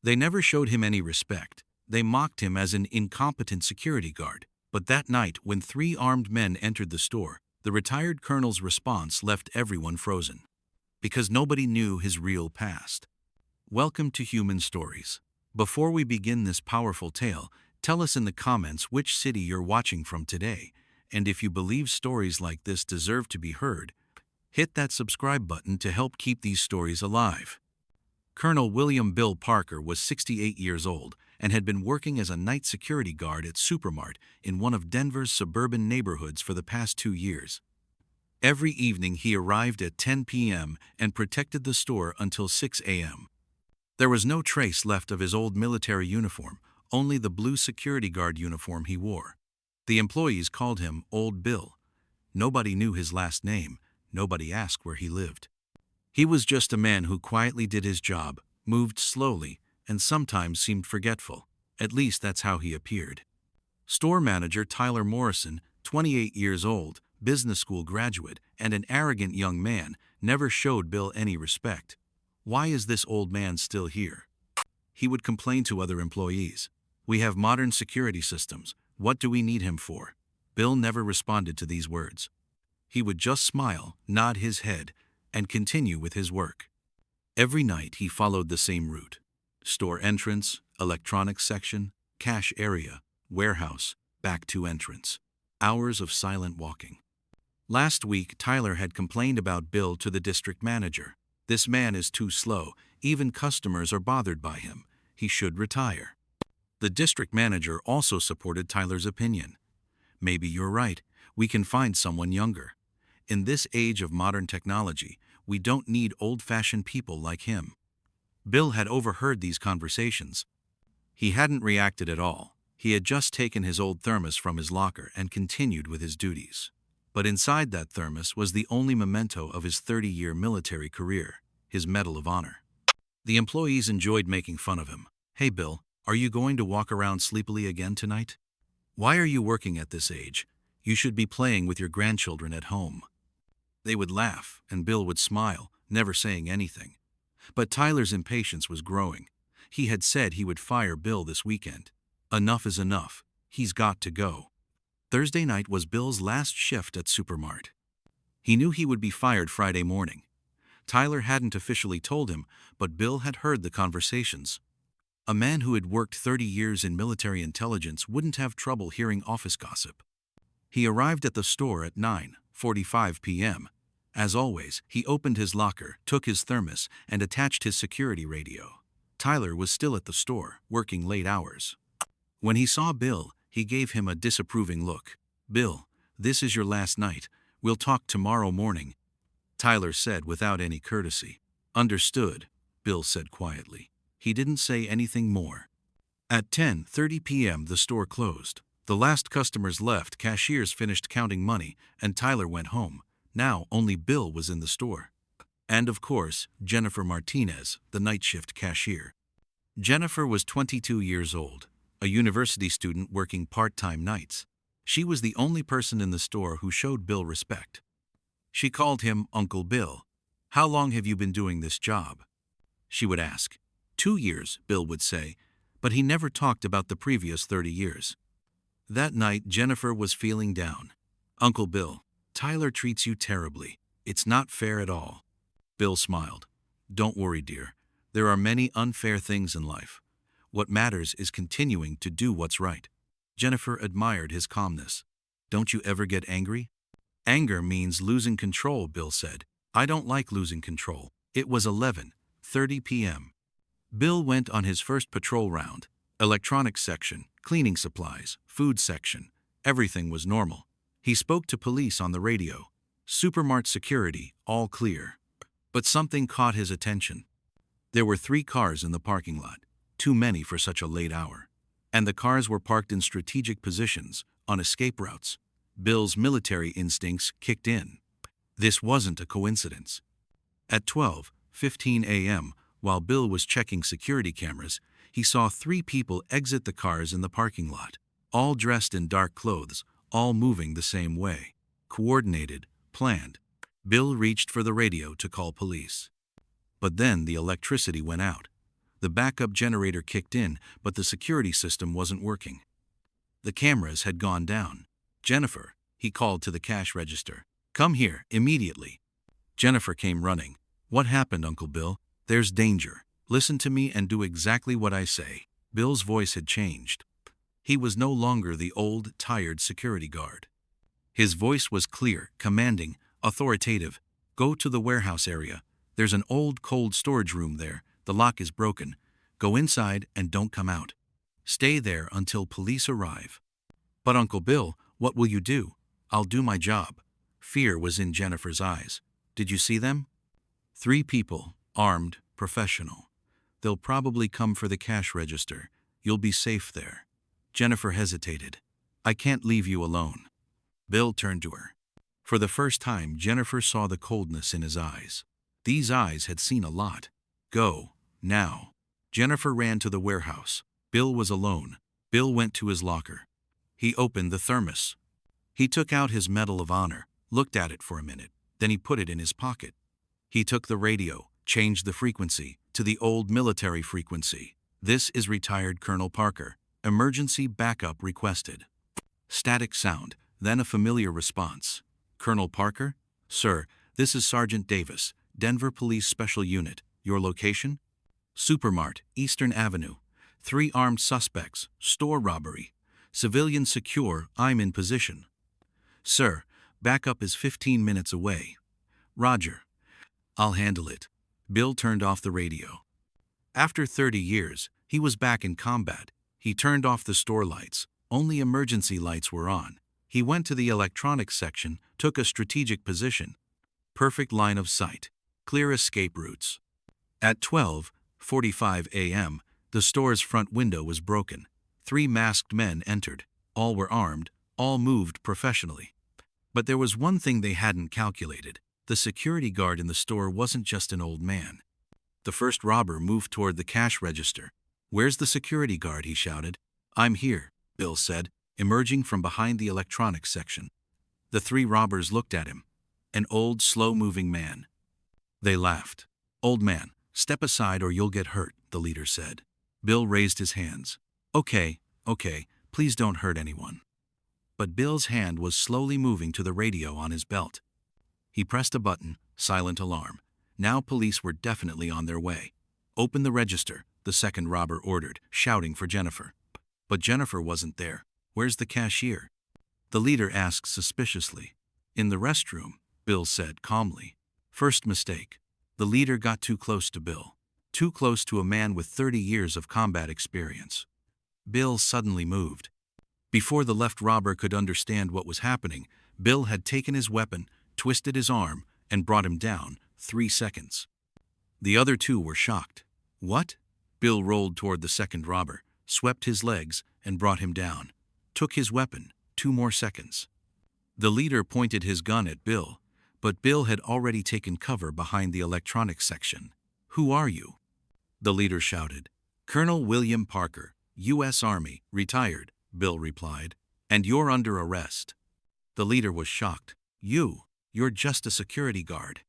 They never showed him any respect. They mocked him as an incompetent security guard. But that night, when 3 armed men entered the store, the retired colonel's response left everyone frozen. Because nobody knew his real past. Welcome to Human Stories. Before we begin this powerful tale, tell us in the comments which city you're watching from today, and if you believe stories like this deserve to be heard, hit that subscribe button to help keep these stories alive. Colonel William Bill Parker was 68 years old and had been working as a night security guard at SuperMart in one of Denver's suburban neighborhoods for the past 2 years. Every evening he arrived at 10 p.m. and protected the store until 6 a.m. There was no trace left of his old military uniform, only the blue security guard uniform he wore. The employees called him Old Bill. Nobody knew his last name. Nobody asked where he lived. He was just a man who quietly did his job, moved slowly, and sometimes seemed forgetful. At least that's how he appeared. Store manager Tyler Morrison, 28 years old, business school graduate, and an arrogant young man, never showed Bill any respect. Why is this old man still here? He would complain to other employees. We have modern security systems. What do we need him for? Bill never responded to these words. He would just smile, nod his head, and continue with his work. Every night he followed the same route. Store entrance, electronics section, cash area, warehouse, back to entrance. Hours of silent walking. Last week, Tyler had complained about Bill to the district manager. This man is too slow. Even customers are bothered by him. He should retire. The district manager also supported Tyler's opinion. Maybe you're right. We can find someone younger. In this age of modern technology, we don't need old-fashioned people like him. Bill had overheard these conversations. He hadn't reacted at all. He had just taken his old thermos from his locker and continued with his duties. But inside that thermos was the only memento of his 30-year military career, his Medal of Honor. The employees enjoyed making fun of him. Hey Bill, are you going to walk around sleepily again tonight? Why are you working at this age? You should be playing with your grandchildren at home. They would laugh, and Bill would smile, never saying anything. But Tyler's impatience was growing. He had said he would fire Bill this weekend. Enough is enough. He's got to go. Thursday night was Bill's last shift at SuperMart. He knew he would be fired Friday morning. Tyler hadn't officially told him, but Bill had heard the conversations. A man who had worked 30 years in military intelligence wouldn't have trouble hearing office gossip. He arrived at the store at 9:45 p.m. As always, he opened his locker, took his thermos, and attached his security radio. Tyler was still at the store, working late hours. When he saw Bill, he gave him a disapproving look. Bill, this is your last night. We'll talk tomorrow morning, Tyler said without any courtesy. Understood, Bill said quietly. He didn't say anything more. At 10:30 p.m. the store closed. The last customers left, cashiers finished counting money, and Tyler went home. Now only Bill was in the store. And of course, Jennifer Martinez, the night shift cashier. Jennifer was 22 years old, a university student working part-time nights. She was the only person in the store who showed Bill respect. She called him Uncle Bill. How long have you been doing this job? She would ask. 2 years, Bill would say, but he never talked about the previous 30 years. That night, Jennifer was feeling down. Uncle Bill, Tyler treats you terribly. It's not fair at all. Bill smiled. Don't worry, dear. There are many unfair things in life. What matters is continuing to do what's right. Jennifer admired his calmness. Don't you ever get angry? Anger means losing control, Bill said. I don't like losing control. It was 11:30 p.m. Bill went on his first patrol round. Electronics section, cleaning supplies, food section. Everything was normal. He spoke to police on the radio. SuperMart security, all clear. But something caught his attention. There were 3 cars in the parking lot, too many for such a late hour. And the cars were parked in strategic positions, on escape routes. Bill's military instincts kicked in. This wasn't a coincidence. At 12:15 a.m., while Bill was checking security cameras, he saw 3 people exit the cars in the parking lot, all dressed in dark clothes, all moving the same way. Coordinated, planned. Bill reached for the radio to call police. But then the electricity went out. The backup generator kicked in, but the security system wasn't working. The cameras had gone down. "Jennifer," he called to the cash register. "Come here, immediately." Jennifer came running. "What happened, Uncle Bill?" "There's danger. Listen to me and do exactly what I say." Bill's voice had changed. He was no longer the old, tired security guard. His voice was clear, commanding, authoritative. "Go to the warehouse area. There's an old cold storage room there. The lock is broken. Go inside and don't come out. Stay there until police arrive." "But Uncle Bill, what will you do?" "I'll do my job." Fear was in Jennifer's eyes. "Did you see them?" "3 people, armed, professional. They'll probably come for the cash register. You'll be safe there." Jennifer hesitated. "I can't leave you alone." Bill turned to her. For the first time, Jennifer saw the coldness in his eyes. These eyes had seen a lot. "Go, now." Jennifer ran to the warehouse. Bill was alone. Bill went to his locker. He opened the thermos. He took out his Medal of Honor, looked at it for a minute, then he put it in his pocket. He took the radio, changed the frequency to the old military frequency. "This is retired Colonel Parker. Emergency backup requested." Static sound, then a familiar response. "Colonel Parker? Sir, this is Sergeant Davis, Denver Police Special Unit. Your location?" "SuperMart, Eastern Avenue. 3 armed suspects, store robbery. Civilian secure, I'm in position." "Sir, backup is 15 minutes away." "Roger. I'll handle it." Bill turned off the radio. After 30 years, he was back in combat. He turned off the store lights. Only emergency lights were on. He went to the electronics section, took a strategic position. Perfect line of sight. Clear escape routes. At 12:45 a.m., the store's front window was broken. 3 masked men entered. All were armed, all moved professionally. But there was one thing they hadn't calculated. The security guard in the store wasn't just an old man. The first robber moved toward the cash register. "Where's the security guard?" he shouted. "I'm here," Bill said, emerging from behind the electronics section. The 3 robbers looked at him. An old, slow-moving man. They laughed. "Old man, step aside or you'll get hurt," the leader said. Bill raised his hands. Okay, please don't hurt anyone." But Bill's hand was slowly moving to the radio on his belt. He pressed a button, silent alarm. Now police were definitely on their way. "Open the register," the second robber ordered, shouting for Jennifer. But Jennifer wasn't there. "Where's the cashier?" the leader asked suspiciously. "In the restroom," Bill said calmly. First mistake. The leader got too close to Bill. Too close to a man with 30 years of combat experience. Bill suddenly moved. Before the left robber could understand what was happening, Bill had taken his weapon, twisted his arm, and brought him down. 3 seconds. The other 2 were shocked. "What?" Bill rolled toward the second robber, swept his legs, and brought him down. Took his weapon. 2 more seconds. The leader pointed his gun at Bill, but Bill had already taken cover behind the electronics section. "Who are you?" the leader shouted. "Colonel William Parker, U.S. Army, retired," Bill replied. "And you're under arrest." The leader was shocked. You're just a security guard."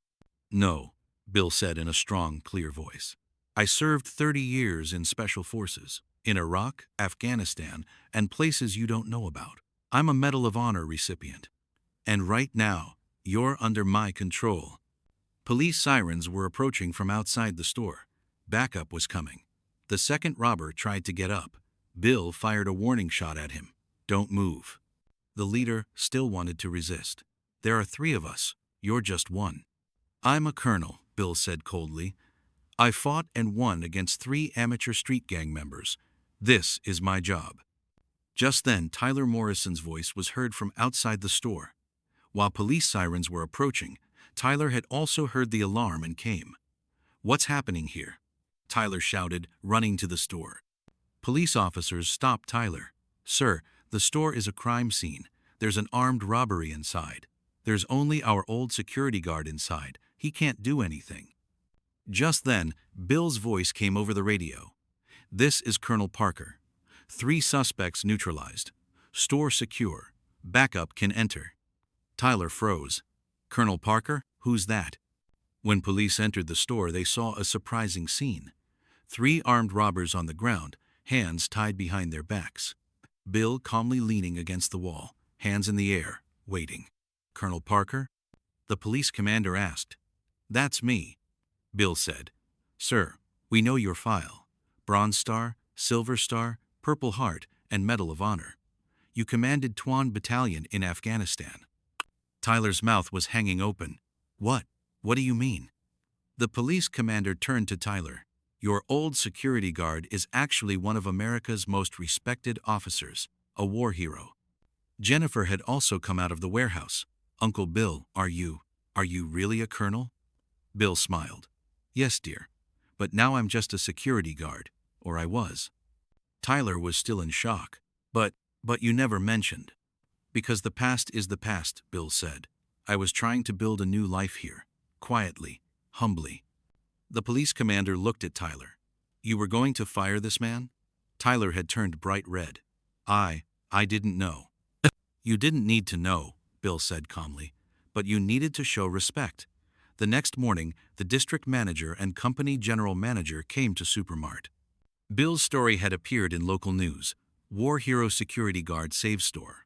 "No," Bill said in a strong, clear voice. "I served 30 years in special forces, in Iraq, Afghanistan, and places you don't know about. I'm a Medal of Honor recipient. And right now, you're under my control." Police sirens were approaching from outside the store. Backup was coming. The second robber tried to get up. Bill fired a warning shot at him. "Don't move." The leader still wanted to resist. "There are 3 of us. You're just one." "I'm a colonel," Bill said coldly. "I fought and won against 3 amateur street gang members. This is my job." Just then, Tyler Morrison's voice was heard from outside the store. While police sirens were approaching, Tyler had also heard the alarm and came. "What's happening here?" Tyler shouted, running to the store. Police officers stopped Tyler. "Sir, the store is a crime scene. There's an armed robbery inside. There's only our old security guard inside. He can't do anything." Just then, Bill's voice came over the radio. "This is Colonel Parker. 3 suspects neutralized. Store secure. Backup can enter." Tyler froze. "Colonel Parker? Who's that?" When police entered the store, they saw a surprising scene. 3 armed robbers on the ground, hands tied behind their backs. Bill calmly leaning against the wall, hands in the air, waiting. "Colonel Parker?" the police commander asked. "That's me," Bill said. "Sir, we know your file. Bronze Star, Silver Star, Purple Heart, and Medal of Honor. You commanded Tuan Battalion in Afghanistan." Tyler's mouth was hanging open. What? What do you mean?" The police commander turned to Tyler. "Your old security guard is actually one of America's most respected officers, a war hero." Jennifer had also come out of the warehouse. "Uncle Bill, are you really a colonel?" Bill smiled. "Yes, dear. But now I'm just a security guard, or I was." Tyler was still in shock. But you never mentioned." "Because the past is the past," Bill said. "I was trying to build a new life here, quietly, humbly." The police commander looked at Tyler. "You were going to fire this man?" Tyler had turned bright red. I didn't know." "You didn't need to know," Bill said calmly, "but you needed to show respect." The next morning, the district manager and company general manager came to SuperMart. Bill's story had appeared in local news. War hero security guard saves store.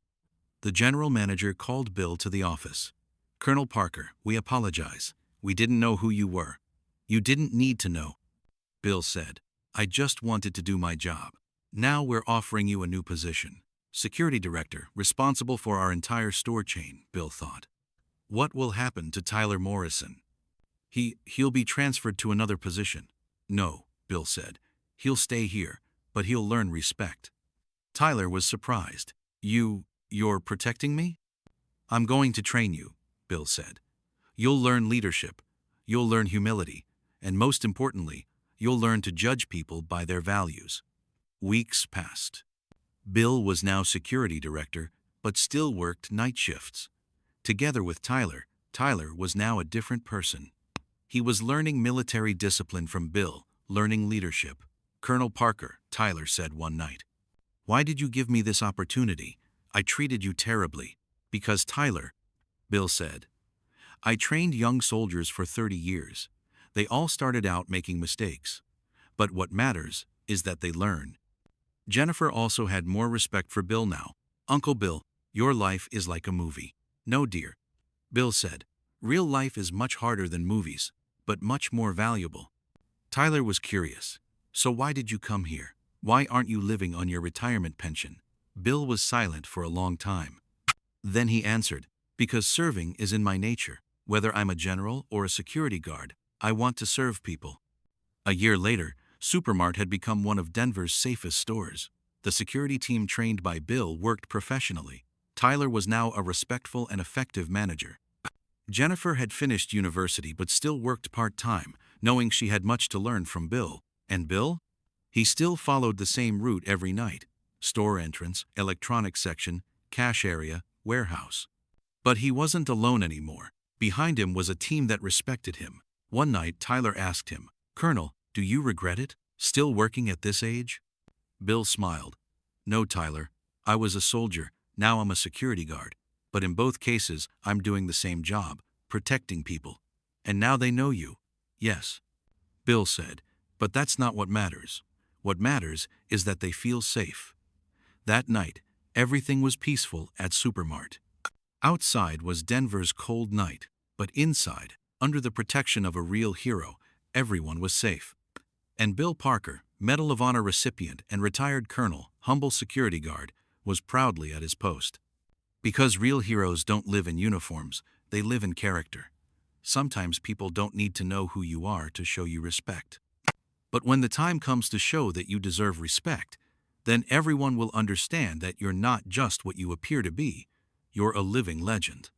The general manager called Bill to the office. "Colonel Parker, we apologize. We didn't know who you were." "You didn't need to know," Bill said. "I just wanted to do my job. Now we're offering you a new position. Security director, responsible for our entire store chain," Bill thought. What will happen to Tyler Morrison? He'll be transferred to another position. "No," Bill said. "He'll stay here, but he'll learn respect." Tyler was surprised. You're protecting me?" "I'm going to train you," Bill said. "You'll learn leadership, you'll learn humility, and most importantly, you'll learn to judge people by their values." Weeks passed. Bill was now security director, but still worked night shifts. Together with Tyler, Tyler was now a different person. He was learning military discipline from Bill, learning leadership. "Colonel Parker," Tyler said one night, "why did you give me this opportunity? I treated you terribly." "Because Tyler," Bill said, "I trained young soldiers for 30 years. They all started out making mistakes. But what matters is that they learn." Jennifer also had more respect for Bill now. "Uncle Bill, your life is like a movie." "No, dear," Bill said. "Real life is much harder than movies, but much more valuable." Tyler was curious. "So why did you come here? Why aren't you living on your retirement pension?" Bill was silent for a long time. Then he answered, "Because serving is in my nature. Whether I'm a general or a security guard, I want to serve people." A year later, SuperMart had become one of Denver's safest stores. The security team trained by Bill worked professionally. Tyler was now a respectful and effective manager. Jennifer had finished university but still worked part-time, knowing she had much to learn from Bill. And Bill? He still followed the same route every night: store entrance, electronics section, cash area, warehouse. But he wasn't alone anymore. Behind him was a team that respected him. One night, Tyler asked him, "Colonel, do you regret it? Still working at this age?" Bill smiled. "No, Tyler. I was a soldier, now I'm a security guard. But in both cases, I'm doing the same job, protecting people. And now they know you." "Yes," Bill said, "but that's not what matters. What matters is that they feel safe." That night, everything was peaceful at SuperMart. Outside was Denver's cold night, but inside, under the protection of a real hero, everyone was safe. And Bill Parker, Medal of Honor recipient and retired colonel, humble security guard, was proudly at his post. Because real heroes don't live in uniforms, they live in character. Sometimes people don't need to know who you are to show you respect. But when the time comes to show that you deserve respect, then everyone will understand that you're not just what you appear to be, you're a living legend.